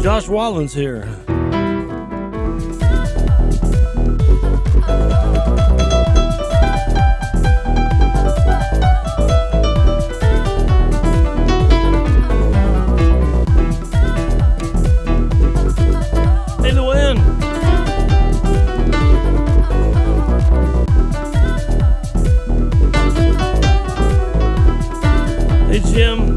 Josh Wallen's here. Hey, Luann. Hey, Jim.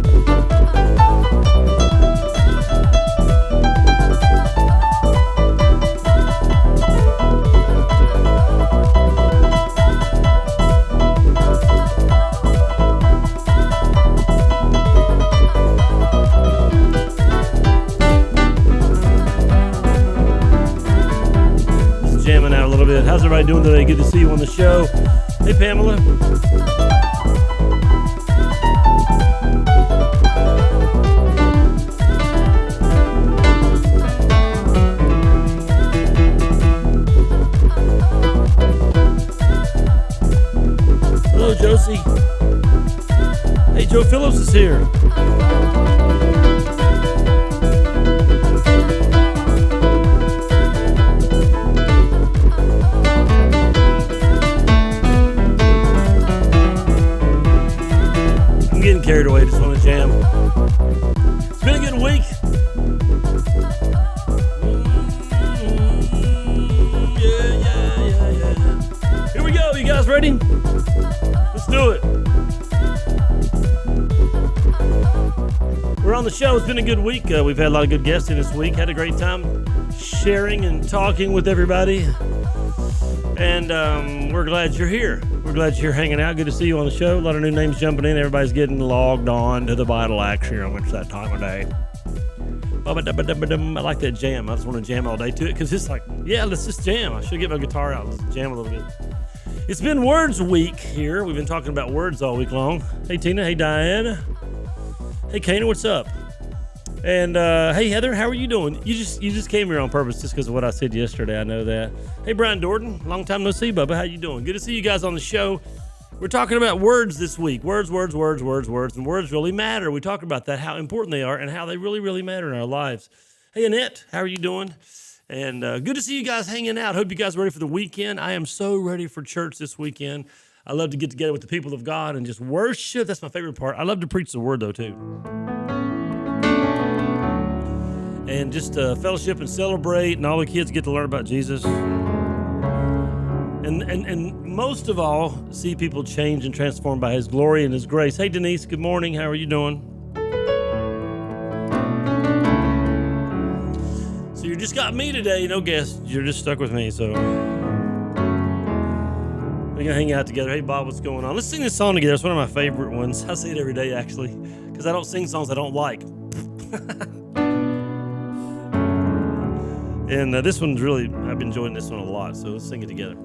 Jamming out a little bit. How's everybody doing today? Good to see you on the show. Hey, Pamela. Hello, Josie. Hey, Joe Phillips is here. Getting carried away, just want to jam. It's been a good week. Yeah. Here we go. You guys ready? Let's do it. We're on the show. It's been a good week. We've had a lot of good guests in this week. Had a great time sharing and talking with everybody. And we're glad you're here. We're glad you're hanging out. Good to see you on the show. A lot of new names jumping in. Everybody's getting logged on to the Vital Acts here. It's that time of day. I like that jam. I just want to jam all day to it because it's like, yeah, let's just jam. I should get my guitar out. Let's jam a little bit. It's been Words Week here. We've been talking about words all week long. Hey, Tina. Hey, Diane. Hey, Kana. What's up? And hey, Heather, how are you doing? You just came here on purpose just because of what I said yesterday. I know that. Hey, Brian Dorton, long time no see, Bubba. How you doing? Good to see you guys on the show. We're talking about words this week. Words, and words really matter. We talk about that, how important they are, and how they really, really matter in our lives. Hey, Annette, how are you doing? And good to see you guys hanging out. Hope you guys are ready for the weekend. I am so ready for church this weekend. I love to get together with the people of God and just worship. That's my favorite part. I love to preach the word, though, too. And just fellowship and celebrate, and all the kids get to learn about Jesus. And most of all, see people change and transformed by His glory and His grace. Hey, Denise, good morning. How are you doing? So you just got me today, no guests. You're just stuck with me, so we're going to hang out together. Hey, Bob, what's going on? Let's sing this song together. It's one of my favorite ones. I say it every day, actually, because I don't sing songs I don't like. And this one's really, I've been enjoying this one a lot, so let's sing it together.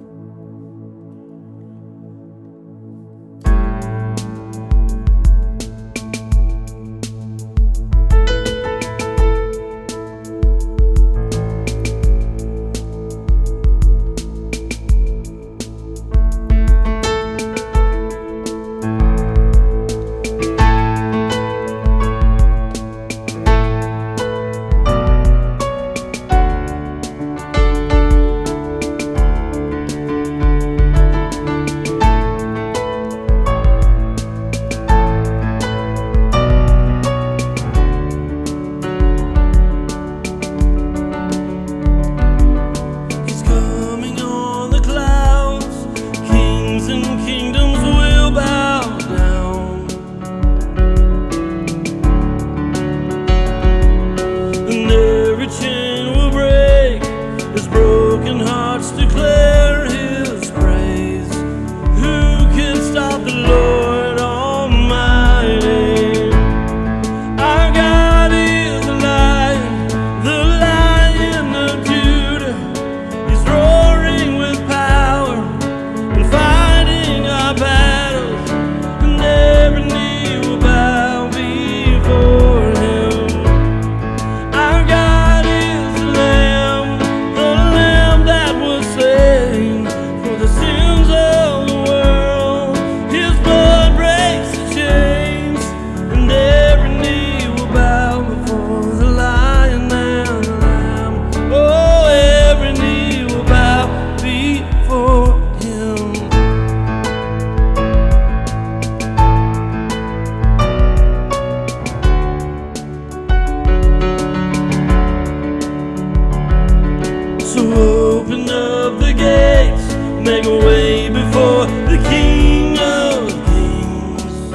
make a way before the King of Kings.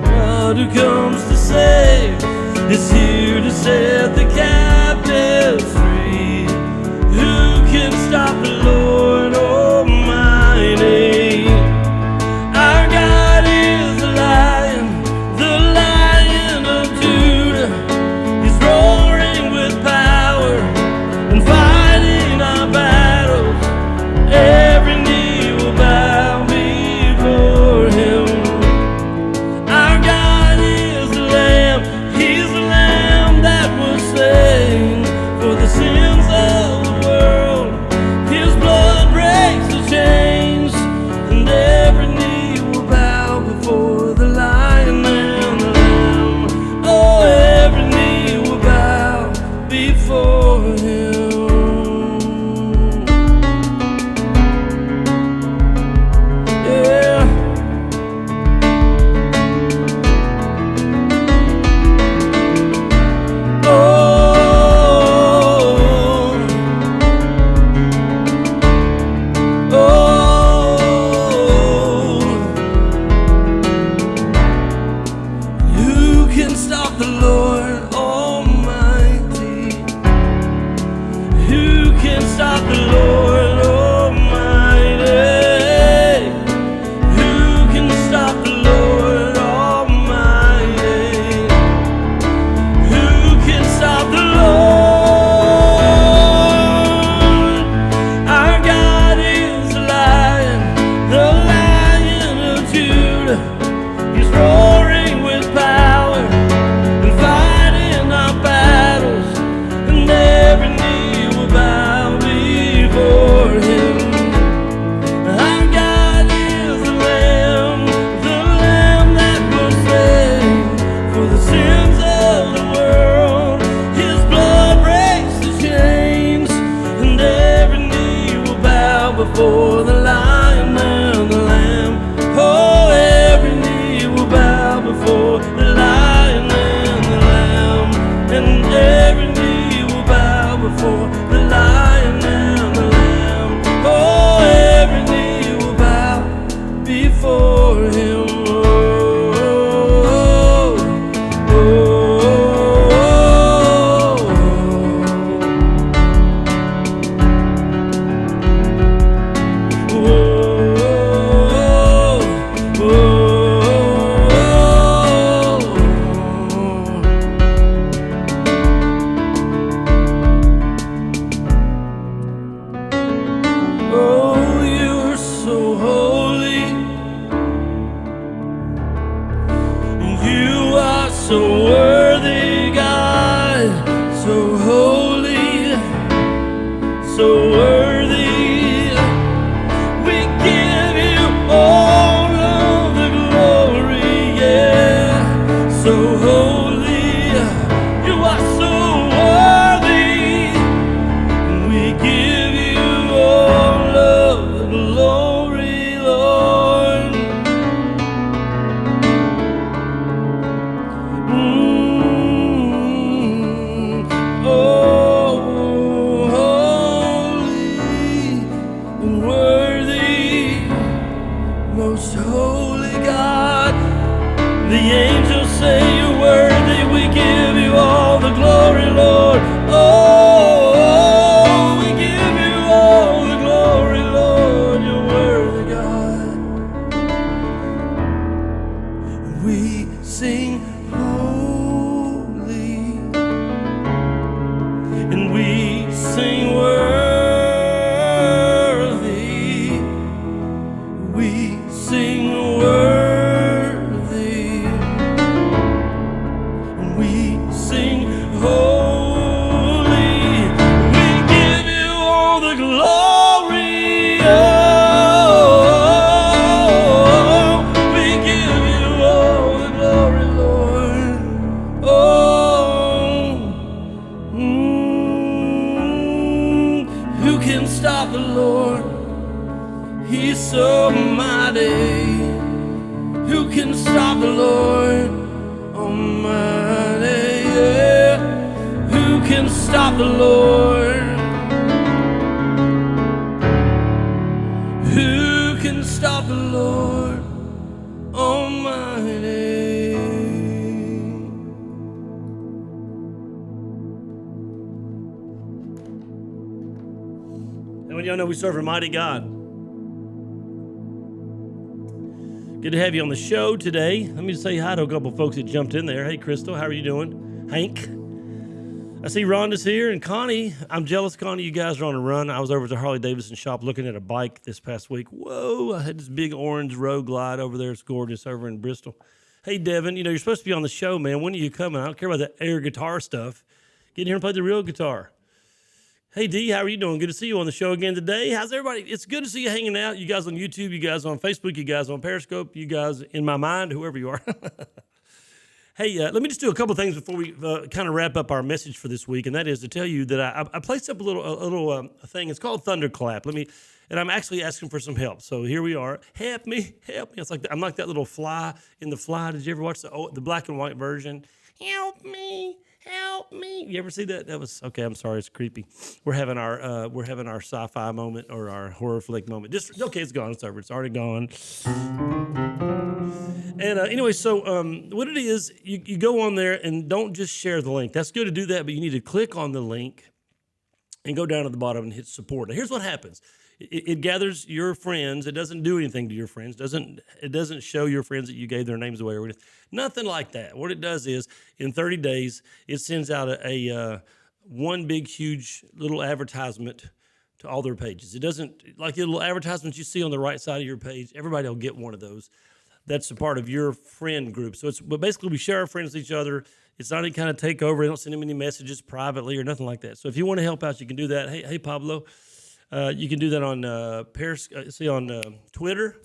God who comes to save is here to set the captives free. Who can stop the Lord Almighty? Our God is the Lion of Judah. He's roaring with power and fighting our battles. Every knee will bow before him. Our God is the Lamb. He's the Lamb that was slain for the sins of the world. His blood breaks the chains, and every knee will bow before the Lion and the Lamb. Oh, every knee will bow before him. Yeah. Oh, oh, who can stop the Lord Almighty? Who can stop the Lord Almighty? Who can stop the Lord Almighty? Who can stop the Lord? Our God is the Lion of Judah. He's roaring with power and fighting our battles, and every knee will bow before him. Our God is the Lamb that was slain for the sins of the world. His blood breaks the chains, and every knee will bow before the Lion and the Lamb. Oh, every knee will bow before the Lion and the Lamb, and every knee will bow before the Lion and the Lamb. Oh, every knee will bow before him. Oh, oh, oh, oh, oh. Oh, you're so holy, you are so worthy, God, so holy, so worthy. We give you all of the glory, yeah, so holy, you are so worthy. We give you all of the glory, Lord. Oh, holy and worthy, most holy God. The angels say you're worthy. We give you all the glory, Lord. Oh, we give you all the glory, Lord. You're worthy, God. We sing holy, and we sing worthy. We sing worthy, and we sing holy. We give you all the glory. Oh, we give you all the glory, Lord. Oh, who can stop the Lord? He's so mighty. Who can stop the Lord Almighty? Yeah. Who can stop the Lord? y'all know we serve a mighty God? Good to have you on the show today. Let me just say hi to a couple folks that jumped in there. Hey, Crystal, how are you doing? Hank. I see Rhonda's here, and Connie. I'm jealous, Connie. You guys are on a run. I was over at the Harley-Davidson shop looking at a bike this past week. Whoa, I had this big orange Road Glide over there. It's gorgeous over in Bristol. Hey, Devin, you're supposed to be on the show, man. When are you coming? I don't care about that air guitar stuff. Get in here and play the real guitar. Hey, D, how are you doing? Good to see you on the show again today. How's everybody? It's good to see you hanging out. You guys on YouTube, you guys on Facebook, you guys on Periscope, you guys in my mind, whoever you are. Hey, let me just do a couple things before we kind of wrap up our message for this week, and that is to tell you that I placed up a little thing. It's called Thunderclap. And I'm actually asking for some help. So here we are. Help me, help me. It's like I'm like that little fly in The Fly. Did you ever watch the black and white version? Help me. Help me. You ever see that? That was, okay, I'm sorry, it's creepy. We're having our sci-fi moment or our horror flick moment. Okay, it's gone, it's over, it's already gone. And anyway, so what it is, you go on there and don't just share the link. That's good to do that, but you need to click on the link and go down to the bottom and hit support. Now, here's what happens. It gathers your friends. It doesn't do anything to your friends. It doesn't show your friends that you gave their names away or anything. Nothing like that. What it does is, in 30 days, it sends out a one big, huge little advertisement to all their pages. It doesn't, like the little advertisements you see on the right side of your page, everybody will get one of those. That's a part of your friend group. But basically, we share our friends with each other. It's not any kind of takeover. They don't send them any messages privately or nothing like that. So if you want to help out, you can do that. Hey, Pablo. You can do that on Twitter,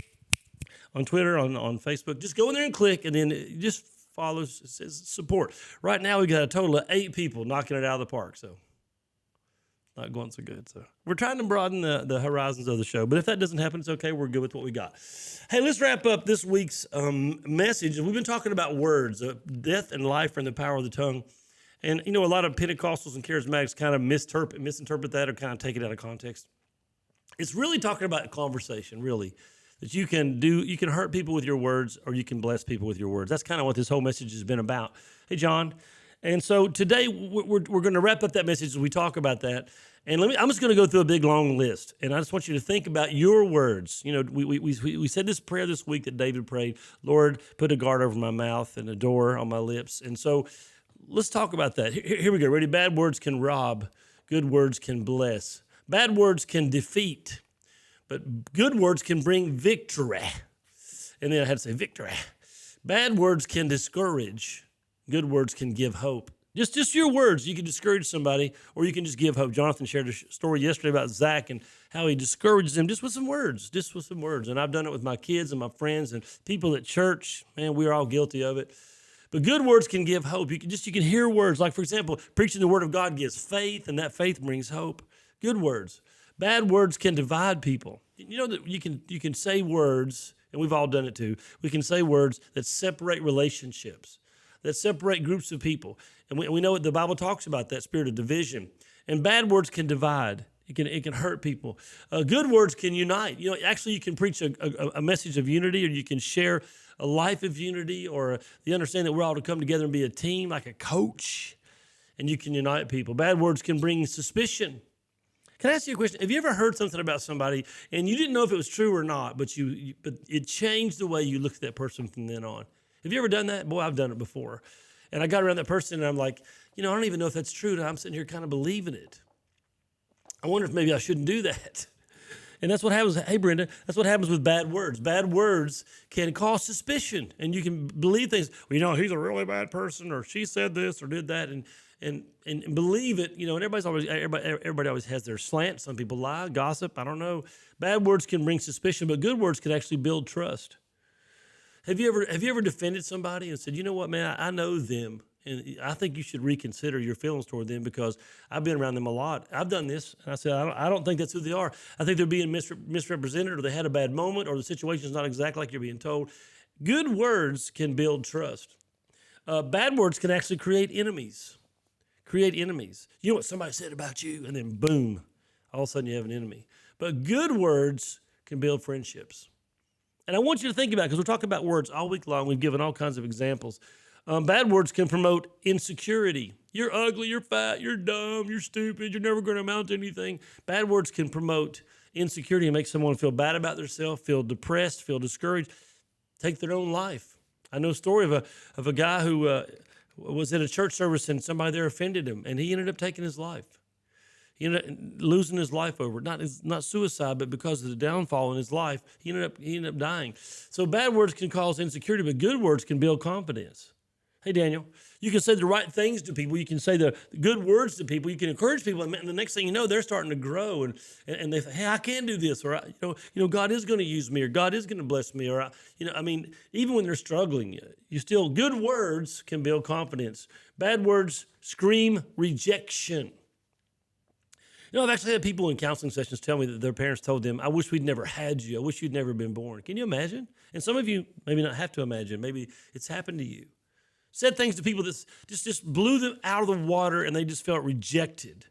on Facebook. Just go in there and click, and then just follow. It says support. Right now, we got a total of 8 people knocking it out of the park. So not going so good. So we're trying to broaden the horizons of the show. But if that doesn't happen, it's okay. We're good with what we got. Hey, let's wrap up this week's message. We've been talking about words, death and life, and the power of the tongue. And, a lot of Pentecostals and charismatics kind of misinterpret that or kind of take it out of context. It's really talking about conversation, really, that you can hurt people with your words or you can bless people with your words. That's kind of what this whole message has been about. Hey, John. And so today we're going to wrap up that message as we talk about that. And I'm just going to go through a big, long list. And I just want you to think about your words. We said this prayer this week that David prayed, Lord, put a guard over my mouth and a door on my lips. And so let's talk about that. Here we go. Ready? Bad words can rob. Good words can bless. Bad words can defeat. But good words can bring victory. And then I had to say victory. Bad words can discourage. Good words can give hope. Just your words. You can discourage somebody or you can just give hope. Jonathan shared a story yesterday about Zach and how he discourages them just with some words. And I've done it with my kids and my friends and people at church. Man, we're all guilty of it. But good words can give hope. You can hear words. Like, for example, preaching the word of God gives faith, and that faith brings hope. Good words. Bad words can divide people. You know that you can say words, and we've all done it too. We can say words that separate relationships, that separate groups of people. And we know what the Bible talks about, that spirit of division. And bad words can divide. It can hurt people. Good words can unite. Actually, you can preach a message of unity, or you can share a life of unity, or the understanding that we're all to come together and be a team, like a coach, and you can unite people. Bad words can bring suspicion. Can I ask you a question? Have you ever heard something about somebody and you didn't know if it was true or not, but it changed the way you looked at that person from then on? Have you ever done that? Boy, I've done it before. And I got around that person and I'm like, I don't even know if that's true. And I'm sitting here kind of believing it. I wonder if maybe I shouldn't do that. And that's what happens. Hey, Brenda, that's what happens with bad words. Bad words can cause suspicion, and you can believe things. Well, he's a really bad person, or she said this or did that, and believe it. And everybody always has their slant. Some people lie, gossip. I don't know. Bad words can bring suspicion, but good words can actually build trust. Have you ever defended somebody and said, you know what, man, I know them, and I think you should reconsider your feelings toward them because I've been around them a lot. I've done this, and I said, I don't think that's who they are. I think they're being misrepresented, or they had a bad moment, or the situation is not exactly like you're being told. Good words can build trust. Bad words can actually create enemies. You know what somebody said about you, and then boom, all of a sudden you have an enemy. But good words can build friendships. And I want you to think about it, because we're talking about words all week long. We've given all kinds of examples. Bad words can promote insecurity. You're ugly, you're fat, you're dumb, you're stupid, you're never going to amount to anything. Bad words can promote insecurity and make someone feel bad about themselves, feel depressed, feel discouraged, take their own life. I know a story of a guy who was at a church service and somebody there offended him, and he ended up taking his life. He ended up losing his life over it. Not suicide, but because of the downfall in his life, he ended up dying. So bad words can cause insecurity, but good words can build confidence. Hey, Daniel, you can say the right things to people. You can say the good words to people. You can encourage people, and the next thing you know, they're starting to grow, and they say, hey, I can do this, or God is going to use me, or God is going to bless me, or even when they're struggling, good words can build confidence. Bad words scream rejection. I've actually had people in counseling sessions tell me that their parents told them, I wish we'd never had you. I wish you'd never been born. Can you imagine? And some of you maybe not have to imagine. Maybe it's happened to you. Said things to people that just blew them out of the water, and they just felt rejected.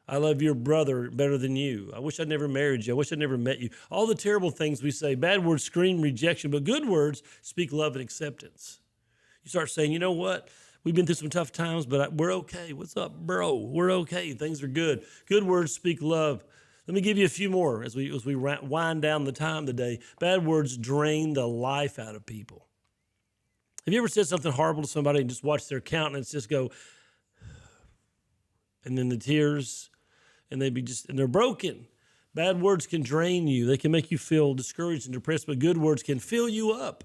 I love your brother better than you. I wish I'd never married you. I wish I'd never met you. All the terrible things we say. Bad words scream rejection, but good words speak love and acceptance. You start saying, you know what? We've been through some tough times, but we're okay. What's up, bro? We're okay. Things are good. Good words speak love. Let me give you a few more as we wind down the time today. Bad words drain the life out of people. Have you ever said something horrible to somebody and just watched their countenance just go, and then the tears, and they're broken. Bad words can drain you. They can make you feel discouraged and depressed, but good words can fill you up.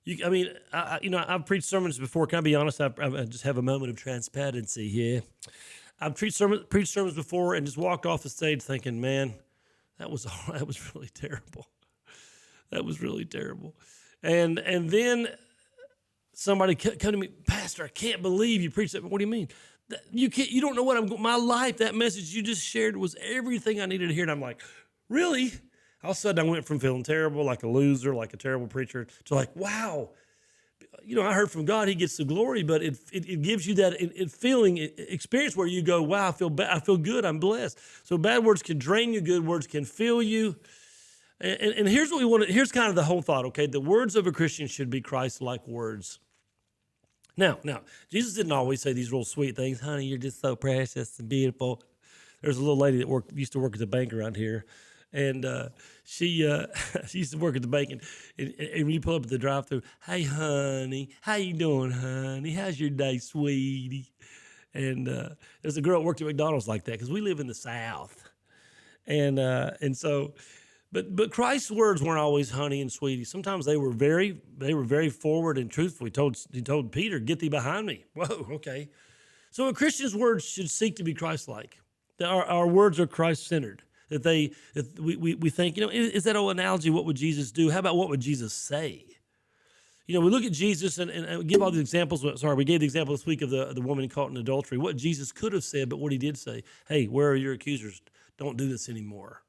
I've preached sermons before. Can I be honest? I just have a moment of transparency here. I've preached sermons before and just walked off the stage thinking, man, that was really terrible. That was really terrible. And then somebody come to me, Pastor, I can't believe you preached that. What do you mean? You don't know what my life, that message you just shared was everything I needed to hear. And I'm like, really? All of a sudden I went from feeling terrible, like a loser, like a terrible preacher, to like, wow. I heard from God, he gets the glory, but it gives you that feeling, experience where you go, wow, I feel good, I'm blessed. So bad words can drain you, good words can fill you. And here's what we want. Here's kind of the whole thought, okay? The words of a Christian should be Christ-like words. Now, Jesus didn't always say these real sweet things. Honey, you're just so precious and beautiful. There's a little lady that used to work at the bank around here, and she used to work at the bank, and when you pull up at the drive-thru, hey, honey, how you doing, honey? How's your day, sweetie? And there's a girl that worked at McDonald's like that because we live in the South, and so. But Christ's words weren't always honey and sweetie. Sometimes they were very forward and truthful. He told Peter, "Get thee behind me." Whoa, okay. So a Christian's words should seek to be Christ-like. That our words are Christ-centered. That we think, is that old analogy? What would Jesus do? How about what would Jesus say? We look at Jesus and give all the examples. Sorry, we gave the example this week of the woman caught in adultery. What Jesus could have said, but what he did say. Hey, where are your accusers? Don't do this anymore.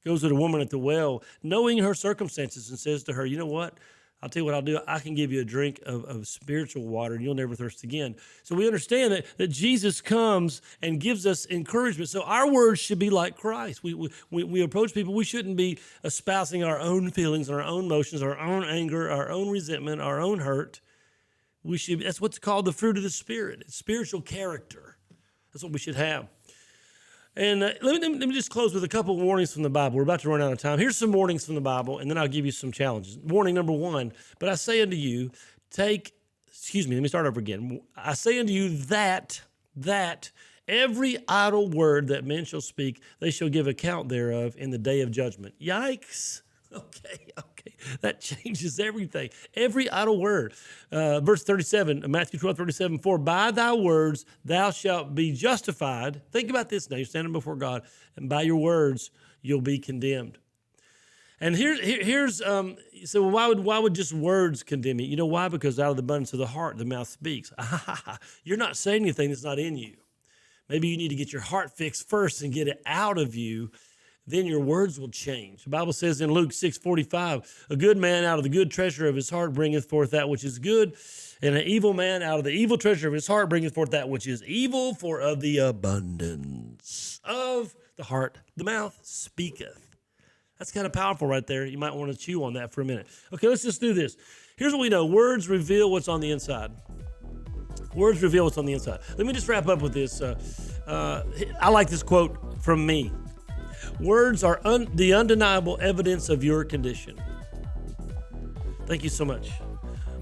Goes to the woman at the well, knowing her circumstances, and says to her, you know what? I'll tell you what I'll do. I can give you a drink of spiritual water, and you'll never thirst again. So we understand that Jesus comes and gives us encouragement. So our words should be like Christ. We approach people. We shouldn't be espousing our own feelings, our own emotions, our own anger, our own resentment, our own hurt. That's what's called the fruit of the Spirit. It's spiritual character. That's what we should have. And let me just close with a couple of warnings from the Bible. We're about to run out of time. Here's some warnings from the Bible, and then I'll give you some challenges. Warning number 1, but I say unto you, let me start over again. I say unto you that every idle word that men shall speak, they shall give account thereof in the day of judgment. Yikes. Okay. That changes everything. Every idle word. Verse 37, Matthew 12:37, for by thy words thou shalt be justified. Think about this now. You're standing before God, and by your words you'll be condemned. And here's so why would just words condemn you? You know why? Because out of the abundance of the heart, the mouth speaks. You're not saying anything that's not in you. Maybe you need to get your heart fixed first and get it out of you. Then your words will change. The Bible says in Luke 6:45, a good man out of the good treasure of his heart bringeth forth that which is good, and an evil man out of the evil treasure of his heart bringeth forth that which is evil, for of the abundance of the heart the mouth speaketh. That's kind of powerful right there. You might want to chew on that for a minute. Okay, let's just do this. Here's what we know. Words reveal what's on the inside. Words reveal what's on the inside. Let me just wrap up with this. I like this quote from me. Words are the undeniable evidence of your condition. Thank you so much.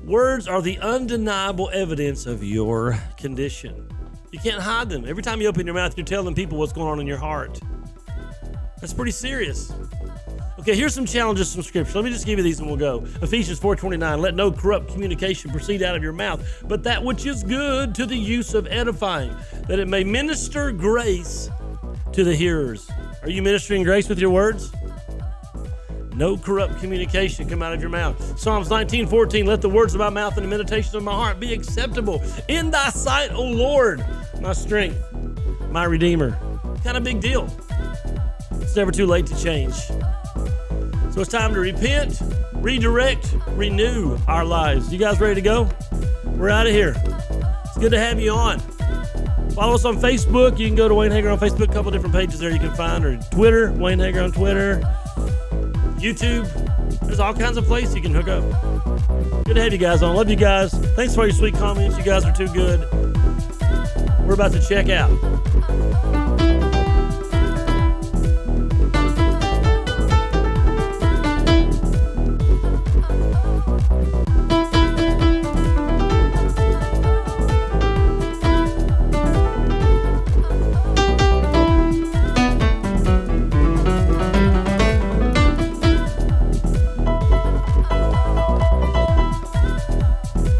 Words are the undeniable evidence of your condition. You can't hide them. Every time you open your mouth, you're telling people what's going on in your heart. That's pretty serious. Okay, here's some challenges from Scripture. Let me just give you these and we'll go. Ephesians 4:29, let no corrupt communication proceed out of your mouth, but that which is good to the use of edifying, that it may minister grace to the hearers. Are you ministering grace with your words? No corrupt communication come out of your mouth. Psalms 19:14, let the words of my mouth and the meditation of my heart be acceptable in thy sight, O Lord, my strength, my Redeemer. Kind of big deal. It's never too late to change. So it's time to repent, redirect, renew our lives. You guys ready to go? We're out of here. It's good to have you on. Follow us on Facebook. You can go to Wayne Hager on Facebook. A couple different pages there you can find. Or Twitter, Wayne Hager on Twitter. YouTube. There's all kinds of places you can hook up. Good to have you guys on. Love you guys. Thanks for your sweet comments. You guys are too good. We're about to check out.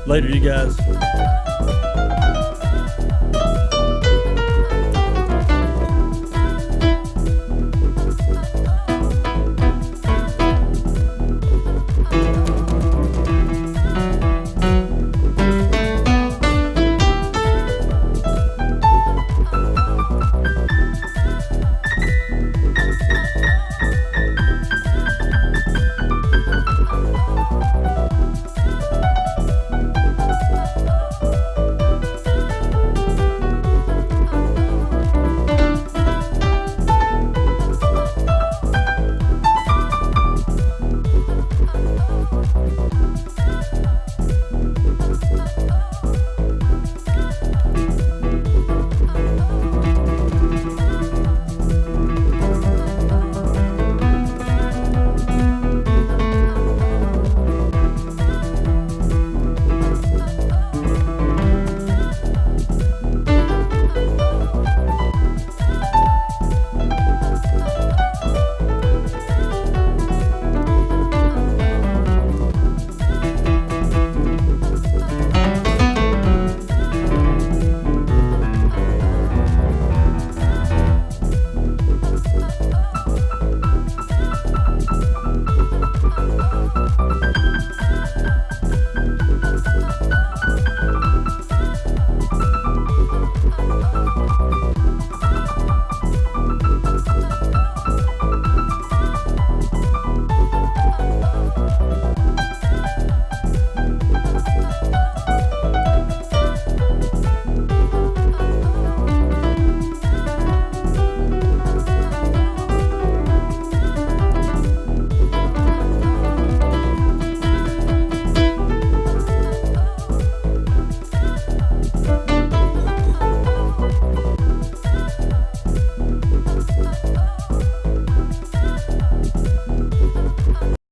Later, you guys.